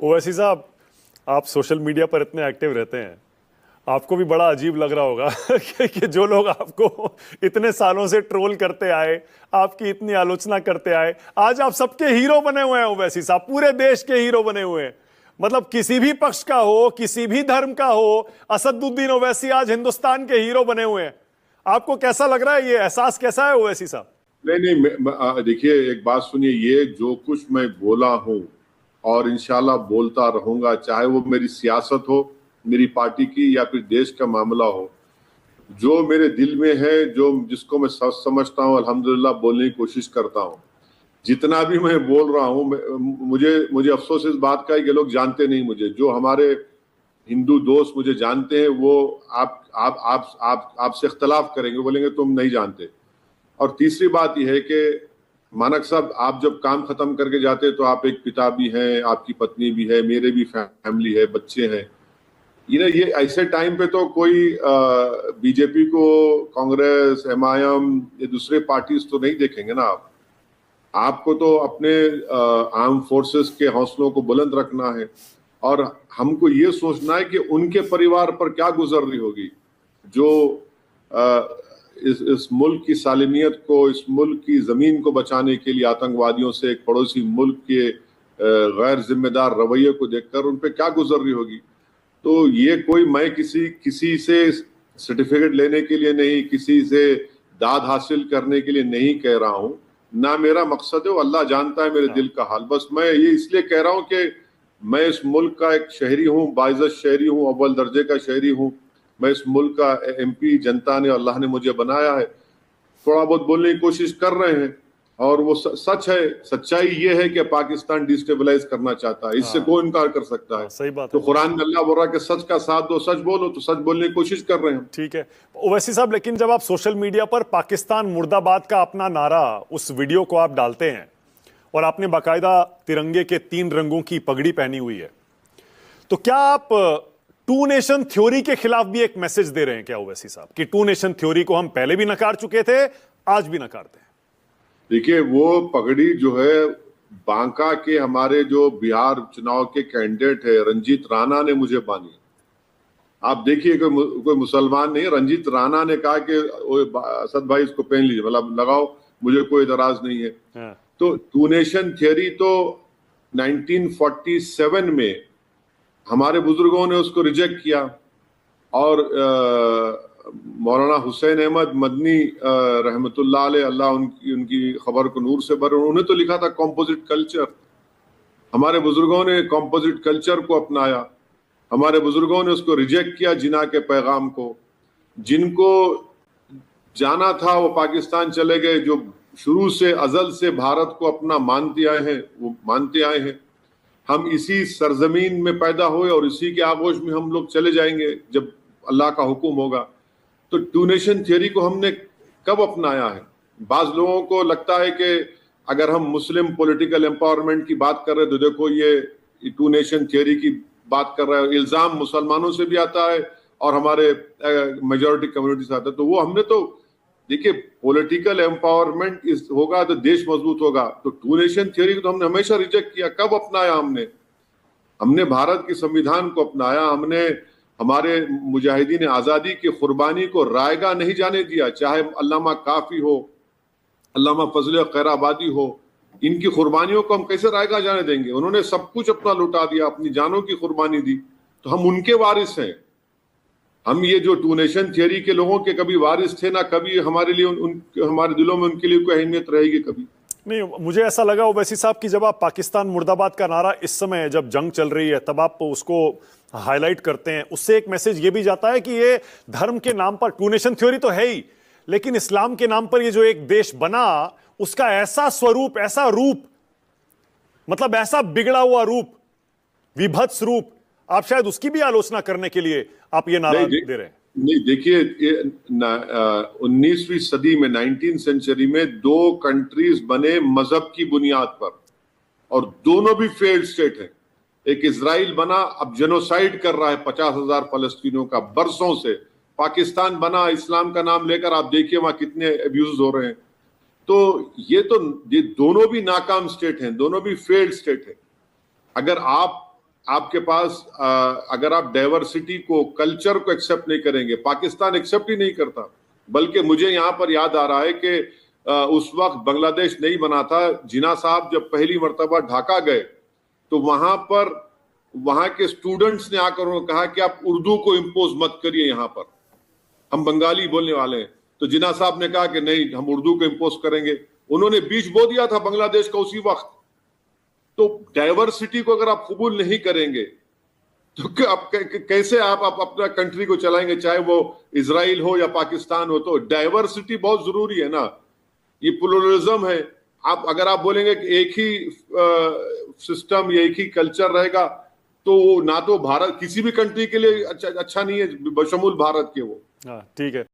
ओवैसी साहब, आप social media पर इतने एक्टिव रहते हैं, आपको भी बड़ा अजीब लग रहा होगा कि जो लोग आपको इतने सालों से ट्रोल करते आए, आपकी इतनी आलोचना करते आए, आज आप सबके हीरो बने हुए हैं। ओवैसी साहब पूरे देश के हीरो बने हुए हैं। मतलब किसी भी पक्ष का हो, किसी भी धर्म का हो, असदुद्दीन ओवैसी आज हिंदुस्तान के हीरो बने हुए हैं। आपको कैसा लग रहा है? ये एहसास कैसा है ओवैसी साहब? नहीं नहीं, देखिए एक बात सुनिए, ये जो कुछ मैं बोला हूं और इंशाल्लाह बोलता रहूंगा, चाहे वो मेरी सियासत हो, मेरी पार्टी की, या फिर देश का मामला हो, जो मेरे दिल में है, जो जिसको मैं सच समझता हूं, अल्हम्दुलिल्लाह बोलने की कोशिश करता हूं। जितना भी मैं बोल रहा हूं, मुझे मुझे अफसोस इस बात का है कि लोग जानते नहीं मुझे। जो हमारे हिंदू दोस्त मुझे जानते हैं, वो आपसे इख्तलाफ करेंगे, बोलेंगे तुम नहीं जानते। और तीसरी बात यह है कि मानक साहब, आप जब काम खत्म करके जाते हैं तो आप एक पिता भी हैं, आपकी पत्नी भी है, मेरे भी फैमिली है, बच्चे हैं। ये ऐसे टाइम पे तो कोई बीजेपी को, कांग्रेस, एमआईएम, ये दूसरे पार्टीज तो नहीं देखेंगे ना। आपको तो अपने आर्म फोर्सेस के हौसलों को बुलंद रखना है, और हमको ये सोचना है कि उनके परिवार पर क्या गुजर रही होगी, जो इस मुल्क की सालिमियत को, इस मुल्क की जमीन को बचाने के लिए आतंकवादियों से, एक पड़ोसी मुल्क के गैर जिम्मेदार रवैये को देखकर उन पे क्या गुजर रही होगी। तो ये कोई, मैं किसी से सर्टिफिकेट लेने के लिए नहीं, किसी से दाद हासिल करने के लिए नहीं कह रहा हूं, ना मेरा मकसद है। वो अल्लाह जानता है मेरे दिल का हाल। बस मैं ये इसलिए कह रहा हूं कि मैं इस मुल्क का एक शहरी हूं, बाइज्जत शहरी हूं, अव्वल दर्जे का शहरी हूं। मैं इस मुल्क का एमपी, जनता ने, अल्लाह ने मुझे बनाया है। थोड़ा बहुत बोलने की कोशिश कर रहे हैं, और वो सच है। सच्चाई ये है कि पाकिस्तान डिस्टेबलाइज करना चाहता है, इससे कौन इनकार कर सकता है? सही बात तो है। कुरान में अल्लाह बोल रहा है कि सच का साथ दो, सच बोलो, तो सच बोलने की कोशिश कर रहे हैं। ठीक है ओवैसी साहब, लेकिन जब आप सोशल मीडिया पर पाकिस्तान मुर्दाबाद का अपना नारा, उस वीडियो को आप डालते हैं, और आपने बाकायदा तिरंगे के 3 रंगों की पगड़ी पहनी हुई है, तो क्या आप टू नेशन थ्योरी के खिलाफ भी एक मैसेज दे रहे हैं क्या ओवैसी साहब, कि टू नेशन थ्योरी को हम पहले भी नकार चुके थे, आज भी नकारते हैं? देखिए, वो पगड़ी जो है, बांका के हमारे जो बिहार चुनाव के कैंडिडेट है रंजीत राणा ने मुझे बांधी। आप देखिए, कोई मुसलमान नहीं, रंजीत राणा ने कहा कि असद भाई इसको पहन लीजिए, मतलब लगाओ, मुझे कोई एतराज नहीं है। तो टू नेशन थियरी तो 1947 में हमारे बुजुर्गों ने उसको रिजेक्ट किया, और मौलाना हुसैन अहमद मदनी रहमतुल्लाह अलैह, अल्लाह उनकी खबर को नूर से भरे, उन्होंने तो लिखा था कॉम्पोजिट कल्चर। हमारे बुजुर्गों ने कॉम्पोजिट कल्चर को अपनाया, हमारे बुजुर्गों ने उसको रिजेक्ट किया, जिना के पैगाम को। जिनको जाना था वो पाकिस्तान चले गए, जो शुरू से, अजल से भारत को अपना मानते आए हैं, वो मानते आए हैं। हम इसी सरजमीन में पैदा हुए और इसी के आगोश में हम लोग चले जाएंगे जब अल्लाह का हुक्म होगा। तो टू नेशन थियरी को हमने कब अपनाया है? बाज लोगों को लगता है कि अगर हम मुस्लिम पॉलिटिकल एम्पावरमेंट की बात कर रहे हैं तो देखो ये टू नेशन थियरी की बात कर रहा है। इल्जाम मुसलमानों से भी आता है और हमारे मेजॉरिटी कम्युनिटी से आता है। तो वो हमने तो, देखिए, पॉलिटिकल एम्पावरमेंट होगा तो देश मजबूत होगा। तो टू नेशन थियरी को तो हमने हमेशा रिजेक्ट किया। कब अपनाया हमने भारत के संविधान को अपनाया। हमने हमारे मुजाहिदीन आजादी की कुर्बानी को रायगा नहीं जाने दिया, चाहे अल्लामा काफी हो, अल्लामा फजल खैराबादी हो, इनकी कुर्बानियों को हम कैसे रायगा जाने देंगे? उन्होंने सब कुछ अपना लुटा दिया, अपनी जानों की कुर्बानी दी, तो हम उनके वारिस हैं। हम ये जो टू नेशन थियरी के लोगों के कभी वारिस थे ना, कभी हमारे लिए हमारे दिलों में उनके लिए कोई अहमियत रहेगी कभी नहीं। मुझे ऐसा लगा ओवैसी साहब कि जब आप पाकिस्तान मुर्दाबाद का नारा इस समय, जब जंग चल रही है, तब आप उसको हाईलाइट करते हैं, उससे एक मैसेज ये भी जाता है कि ये धर्म के नाम पर, टू नेशन थ्योरी तो है ही, लेकिन इस्लाम के नाम पर ये जो एक देश बना, उसका ऐसा स्वरूप, ऐसा रूप, मतलब ऐसा बिगड़ा हुआ रूप, विभत्स रूप, आप शायद उसकी भी आलोचना करने के लिए आप ये नारा दे रहे हैं। नहीं, देखिए, 19वीं सदी में, 19th सेंचुरी में 2 कंट्रीज बने मजहब की बुनियाद पर, और दोनों भी फेल्ड स्टेट हैं। एक इजराइल बना, अब जेनोसाइड कर रहा है 50,000 फलस्तीनियों का बरसों से। पाकिस्तान बना इस्लाम का नाम लेकर, आप देखिए वहां कितने अब्यूज हो रहे हैं। तो ये दोनों भी नाकाम स्टेट हैं, दोनों भी फेल्ड स्टेट है। अगर आप आपके पास अगर आप डाइवर्सिटी को, कल्चर को एक्सेप्ट नहीं करेंगे, पाकिस्तान एक्सेप्ट ही नहीं करता। बल्कि मुझे यहाँ पर याद आ रहा है कि उस वक्त बांग्लादेश नहीं बना था, जिन्ना साहब जब पहली मर्तबा ढाका गए तो वहां पर वहां के स्टूडेंट्स ने आकर उन्होंने कहा कि आप उर्दू को इम्पोज मत करिए, यहाँ पर हम बंगाली बोलने वाले हैं। तो जिन्ना साहब ने कहा कि नहीं, हम उर्दू को इम्पोज करेंगे। उन्होंने बीज बो दिया था बांग्लादेश का उसी वक्त। तो डाइवर्सिटी को अगर आप कबूल नहीं करेंगे तो आप कैसे आप अपना कंट्री को चलाएंगे, चाहे वो इजराइल हो या पाकिस्तान हो। तो डाइवर्सिटी बहुत जरूरी है ना, ये प्लुरलिज्म है। आप अगर आप बोलेंगे कि एक ही सिस्टम या एक ही कल्चर रहेगा तो ना तो भारत किसी भी कंट्री के लिए अच्छा नहीं है, बशमूल भारत के वो। हाँ ठीक है।